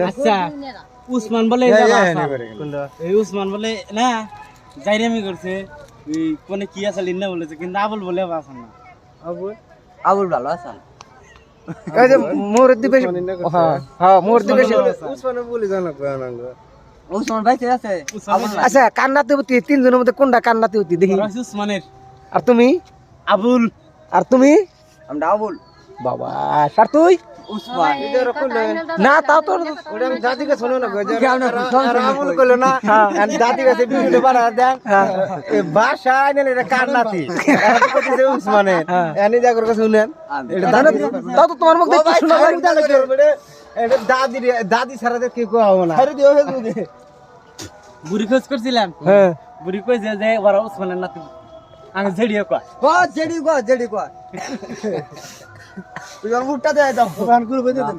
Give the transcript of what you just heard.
আচ্ছা উসমান বলে এই উসমান বলে না জাইরামি করছে ওই কোনে কি আছে লিন্না বলেছে কিন্তু আবুল বলে বাসন না আবুল ভালো আছেন এই যে মুরদ্দি বেশি হ্যাঁ হ্যাঁ মুরদ্দি বেশি উসমানে বলি জানা কয় না উসমান ভাই কে আছে আবুল না আচ্ছা কান্নাতে হতি তিনজনের মধ্যে কোনটা কান্নাতে হতি দেখি উসমানের আর তুমি আবুল আর তুমি আমরা আবুল বাবা আর তুই উসমান না তাও তোর ওটা আমি দাদিকে শোনো না গজা কি আমরা রামুল কইলো না আর দাদি কাছে ভিডিও বানা দেন এই ভাষা আইনে এটা কান্নাতি আর কইছে উসমানে এনি জাগর কাছে শুনেন এটা দাদি তাও তো তোমার মুখ দেখতে শোনা যায় এটা দাদি ছাড়া তো কেউ কও না আরে দিও বুড়ি খোঁজ করছিলাম হ্যাঁ বুড়ি কইছে যে ওরা উসমানের নাতি আমি ঝেড়িয়ে কয় জেডি কো তুই আর মুখটা দে দাও গান করবে দেন